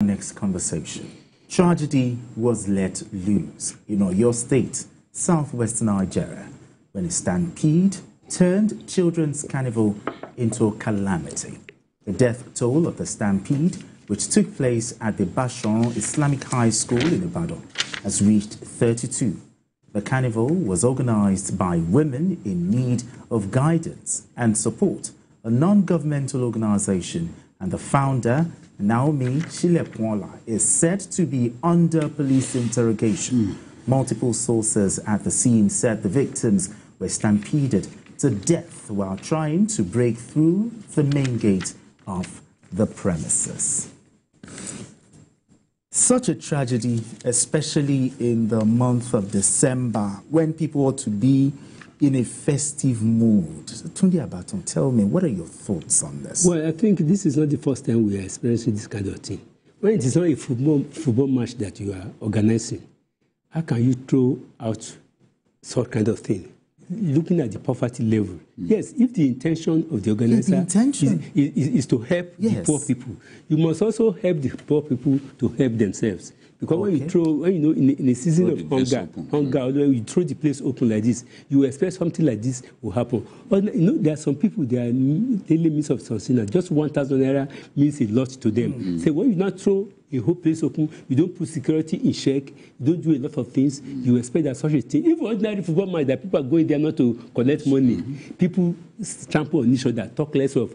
Next conversation. Tragedy was let loose in your state, southwestern Nigeria, when a stampede turned children's carnival into a calamity. The death toll of the stampede, which took place at the Bashan Islamic High School in Ibadan, has reached 32. The carnival was organized by women in need of guidance and support, a non-governmental organization, and the founder, Naomi Shilepwola, is said to be under police interrogation. Multiple sources at the scene said the victims were stampeded to death while trying to break through the main gate of the premises. Such a tragedy, especially in the month of December, when people ought to be in a festive mood. Tunde Abaton, tell me, what are your thoughts on this? Well, I think this is not the first time we are experiencing this kind of thing. When it is not a football match that you are organizing, how can you throw out such kind of thing? Looking at the poverty level. Yes, if the intention of the organizer is to help the poor people, you must also help the poor people to help themselves. Because when you throw, in a season of hunger, when you throw the place open like this, you expect something like this will happen. But there are some people, their daily means of sustenance, just 1,000 naira means a lot to them. So when you not throw a whole place open, you don't put security in check, you don't do a lot of things, you expect that such a thing. Even ordinary football match, that people are going there not to collect money. People trample on each other, talk less of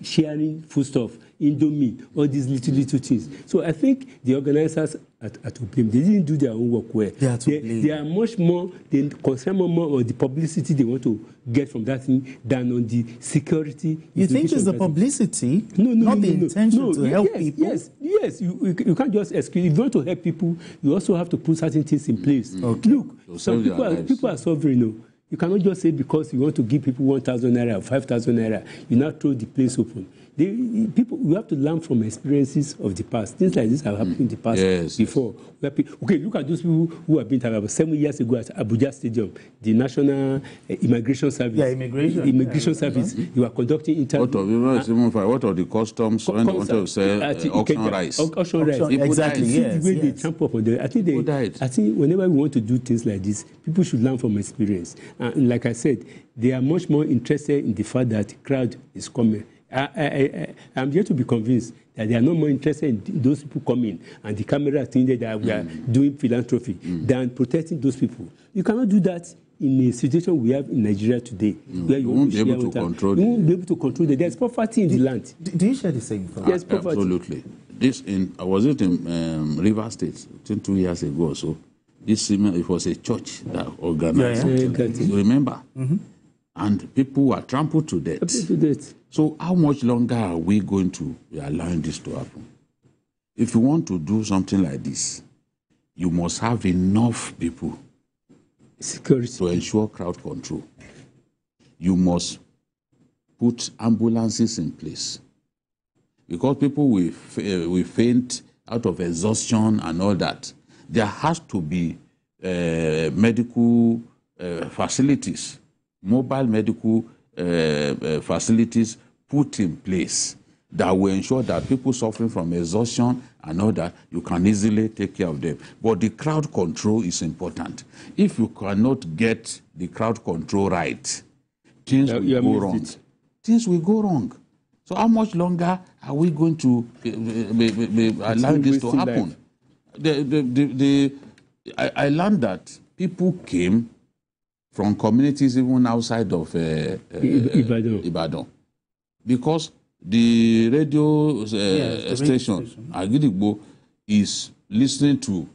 sharing foodstuff, Indomie, all these little things. So I think the organizers are to blame. They didn't do their own work well. They are much more, they concern more on the publicity they want to get from that thing than on the security. You think it's the publicity, not the intention to help people? Yes. You can't just excuse. If you want to help people, you also have to put certain things in place. Look, some people are suffering. You cannot just say because you want to give people 1,000 naira or 5,000 naira, you now throw the place open. We have to learn from experiences of the past. Things like this have happened in the past before. Okay, look at those people who have been there about 7 years ago at Abuja Stadium, the National Immigration Service. Yeah, immigration service. You are conducting interviews. What are the customs when they want to sell auction rice? Auction rice. Exactly, yes. The way they trample up on them. I think whenever we want to do things like this, people should learn from experience. And like I said, they are much more interested in the fact that the crowd is coming. I'm yet to be convinced that they are no more interested in those people coming and the camera thinking that we are doing philanthropy than protecting those people. You cannot do that in a situation we have in Nigeria today. Where you won't be able to control. You won't be able to control it. There's poverty in the land. Do you share the same thought? Yes, poverty. Absolutely. I was in River State 2 years ago or so. It was a church that organized it. You remember? And people were trampled to death. So how much longer are we going to be allowing this to happen? If you want to do something like this, you must have enough people security to ensure crowd control. You must put ambulances in place. Because people will faint out of exhaustion and all that. There has to be medical facilities, mobile medical facilities put in place that will ensure that people suffering from exhaustion and all that, you can easily take care of them. But the crowd control is important. If you cannot get the crowd control right, things will go wrong. Things will go wrong. So how much longer are we going to allow this to happen? I learned that people came from communities even outside of Ibadan. Because the radio station, Agidigbo, is listening to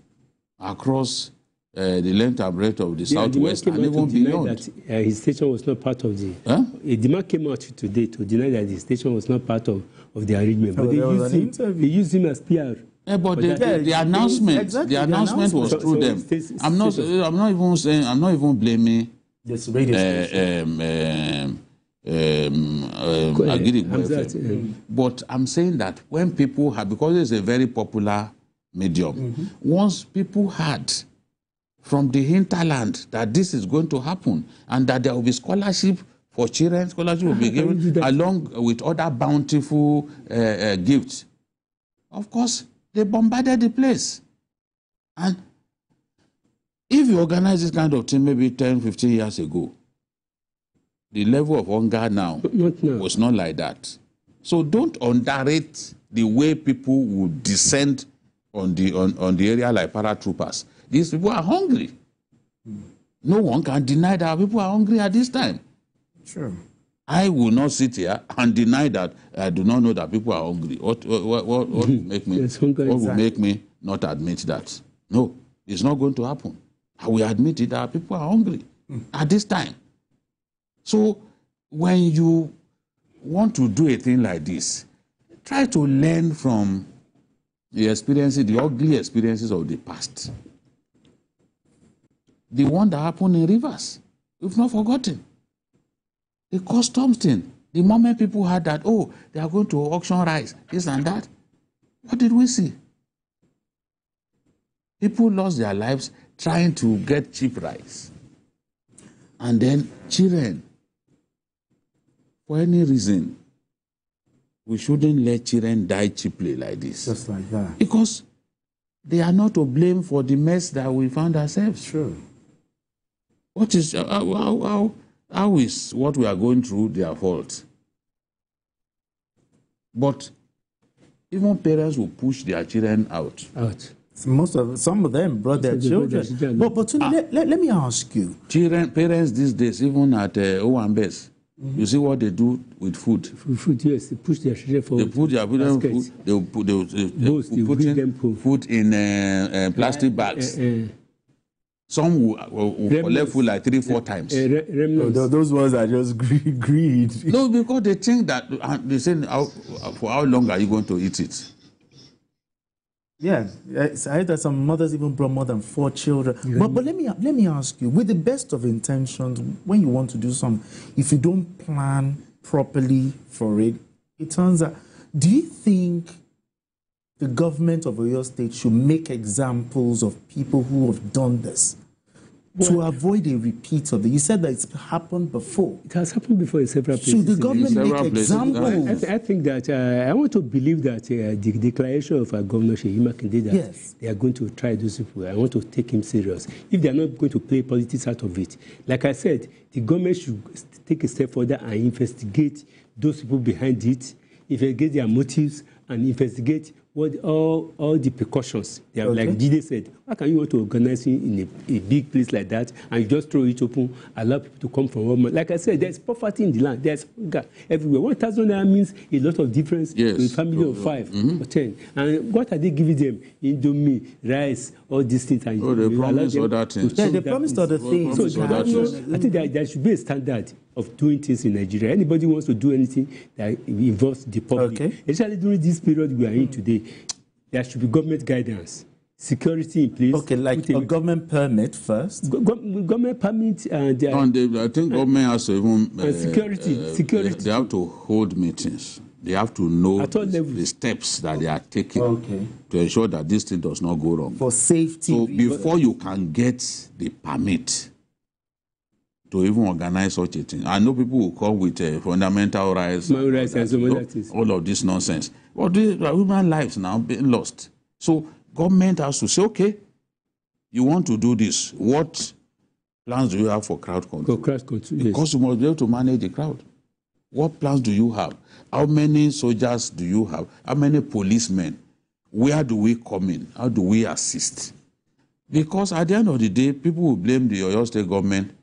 across the length and breadth of the Southwest and even beyond. That his station was not part of the... A demand came out today to deny that his station was not part of the arrangement. But they used him as PR. But the announcement was through them. I'm not even blaming this radio station. But I'm saying that when people have, because it's a very popular medium, once people heard from the hinterland that this is going to happen and that there will be scholarship for children, scholarship will be given along with other bountiful gifts. Of course, they bombarded the place. And if you organize this kind of thing maybe 10, 15 years ago, the level of hunger now was not like that. So don't underrate the way people would descend on the area like paratroopers. These people are hungry. No one can deny that people are hungry at this time. Sure. I will not sit here and deny that I do not know that people are hungry. What will make me? What will make me not admit that? No, it's not going to happen. I will admit it that people are hungry at this time. So when you want to do a thing like this, try to learn from the experiences, the ugly experiences of the past. The one that happened in Rivers, we've not forgotten. The customs thing. The moment people heard that, oh, they are going to auction rice, this and that, what did we see? People lost their lives trying to get cheap rice. And then children, for any reason, we shouldn't let children die cheaply like this. Just like that. Because they are not to blame for the mess that we found ourselves. Sure. What is, how is what we are going through their fault? But even parents will push their children out. Some of them brought their children. But let me ask you. Parents these days, even at Owambes, you see what they do with food. Food, yes, they push their children for. They put their children food. They put in food in plastic bags. Some will collect food like 3-4 times. Those ones are just greed. No, because they think that they say, for how long are you going to eat it? Yeah, I heard that some mothers even brought more than 4 children. But let me ask you, with the best of intentions, when you want to do something, if you don't plan properly for it, it turns out. Do you think the government of Oyo State should make examples of people who have done this to avoid a repeat of it? You said that it's happened before. It has happened before in several places. Should the government make examples? I think that I want to believe that the declaration of Governor Seyi Makinde that they are going to try those people. I want to take him serious. If they are not going to play politics out of it, like I said, the government should take a step further and investigate those people behind it, investigate their motives, and investigate what all the precautions. They are, like Jide said, how can you want to organize in a big place like that and you just throw it open, allow people to come from home? Like I said, there's poverty in the land. There's hunger everywhere. 1,000 naira means a lot of difference to a family of 5 or 10. And what are they giving them? Indomie, rice, all these things. And they promise other things. Yeah, they promised other things. So I think that there should be a standard of doing things in Nigeria. Anybody wants to do anything that involves the public, especially during this period we are in today, there should be government guidance, security in place. Okay, like a government permit first. Government permit and I think government has to even security. They have to hold meetings. They have to know the steps that they are taking to ensure that this thing does not go wrong. For safety. So before you can get the permit to even organize such a thing. I know people will come with fundamental rights, all of this nonsense. But human lives now being lost. So government has to say, okay, you want to do this. What plans do you have for crowd control? Because you must be able to manage the crowd. What plans do you have? How many soldiers do you have? How many policemen? Where do we come in? How do we assist? Because at the end of the day, people will blame the Oyo State government,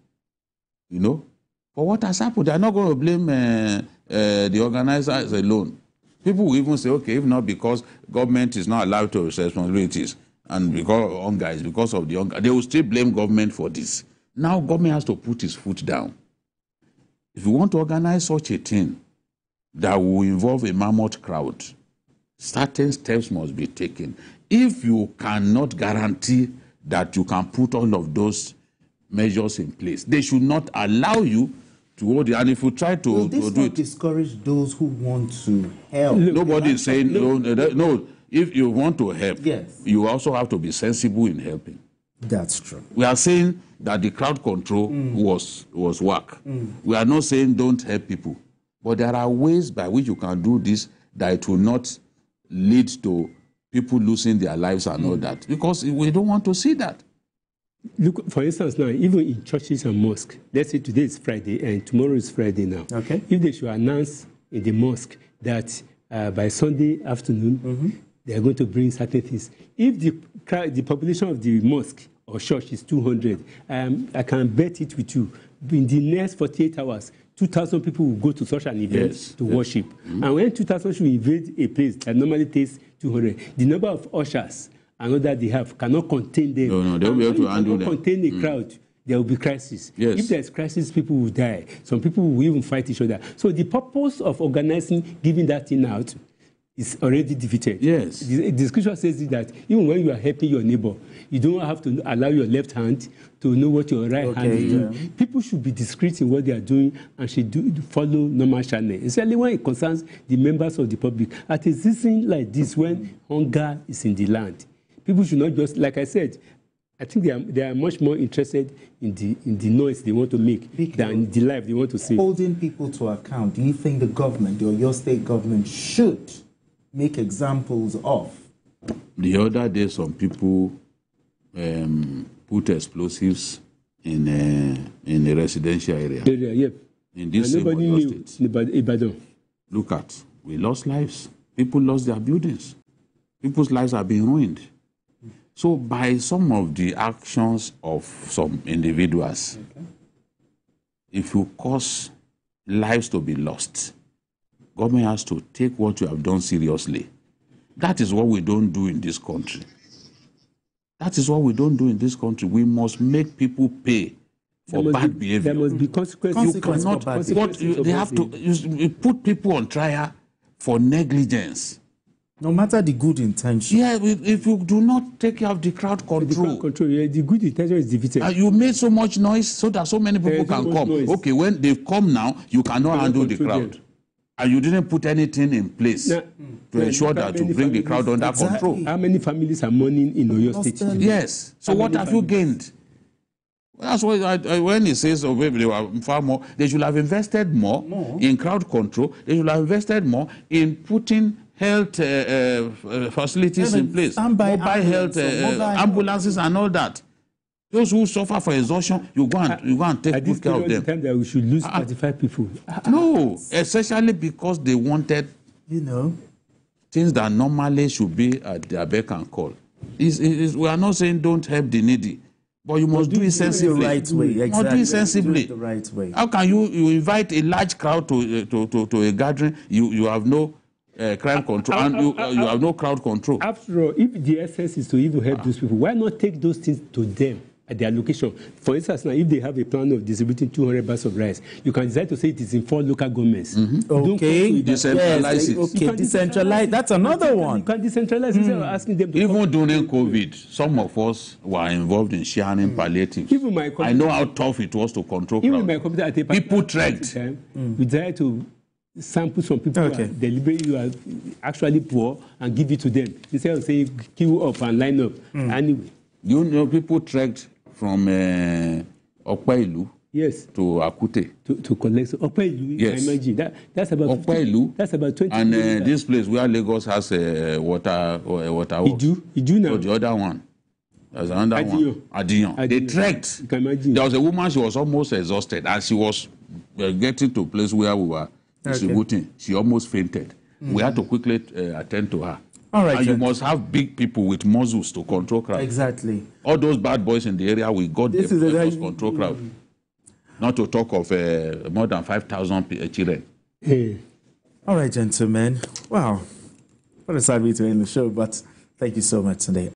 for what has happened. They are not going to blame the organizers alone. People will even say, okay, if not because government is not allowed to responsibilities and because of hunger, it's because of the hunger, they will still blame government for this. Now government has to put his foot down. If you want to organize such a thing that will involve a mammoth crowd, certain steps must be taken. If you cannot guarantee that you can put all of those measures in place, they should not allow you to hold it. And if you try to do it, discourage those who want to help. Nobody is saying no. If you want to help, you also have to be sensible in helping. That's true. We are saying that the crowd control was work. We are not saying don't help people, but there are ways by which you can do this that it will not lead to people losing their lives and all that, because we don't want to see that. Look, for instance, now, even in churches and mosques, let's say today is Friday and tomorrow is Friday now. Okay. If they should announce in the mosque that by Sunday afternoon, they are going to bring certain things. If the population of the mosque or church is 200, I can bet it with you, in the next 48 hours, 2,000 people will go to such an event to worship. And when 2,000 should invade a place that normally takes 200, the number of ushers and all that they have cannot contain them. No, they'll be able to handle them. Contain a crowd, there will be crisis. Yes. If there's crisis, people will die. Some people will even fight each other. So the purpose of organizing, giving that thing out, is already defeated. Yes. The scripture says that even when you are helping your neighbor, you don't have to allow your left hand to know what your right hand is doing. People should be discreet in what they are doing and should follow normal channel, especially when it concerns the members of the public. At a season like this, when hunger is in the land, people should not just, like I said, I think they are much more interested in the noise they want to make than the life they want to save. Holding people to account, do you think the government or your state government should make examples of? The other day, some people put explosives in a residential area. In this same Oyo State. Look at, we lost lives. People lost their buildings. People's lives are being ruined. So by some of the actions of some individuals, if you cause lives to be lost, government has to take what you have done seriously. That is what we don't do in this country. That is what we don't do in this country. We must make people pay for bad behavior. There must be consequences. You cannot. They have to. You put people on trial for negligence. No matter the good intention. Yeah, if you do not take care of the crowd control. The good intention is defeated. You made so much noise so that so many people can come. Noise. Okay, when they've come now, you cannot handle the crowd. Them. And you didn't put anything in place to ensure that to bring the crowd under control. How many families are mourning in Oyo State? Yes. So what have you gained? That's why when he says, oh, maybe they were far more, they should have invested more in crowd control. They should have invested more in putting health facilities in place, mobile health ambulances and all that. Those who suffer for exhaustion, you go and take good care of them. Time that we should lose 35 people. No, essentially because they wanted, things that normally should be at their beck and call. We are not saying don't help the needy, but you must do it sensibly. The right way, exactly. Must do it sensibly. Do it the right way. How can you invite a large crowd to a gathering? You have no crime control and you have no crowd control. After all, if the essence is to even help those people, why not take those things to them at their location? For instance, now if they have a plan of distributing 200 bags of rice, you can decide to say it is in 4 local governments. Okay, decentralize it. Okay, decentralize. That's another one. You can decentralize instead of asking them to even during COVID, some of us were involved in sharing palliatives. I know how tough it was to control crowd. People trekked. We decided to sample some people who are deliberately who are actually poor and give it to them instead of saying queue up and line up. Anyway, you know, people trekked from Okpailu to Akute to collect Okpailu. Yes, I imagine that's about Okpailu. That's about 20. And this place where Lagos has water works. Idu now. So the other one. There's another one. Adiyon. They trekked. You can imagine. There was a woman. She was almost exhausted, and she was getting to a place where we were distributing. She almost fainted. We had to quickly attend to her. All right, and you must have big people with muscles to control crowd. Exactly. All those bad boys in the area, we got them to control crowd. Not to talk of more than 5,000 children. All right, gentlemen. Wow. What a sad way to end the show, but thank you so much today.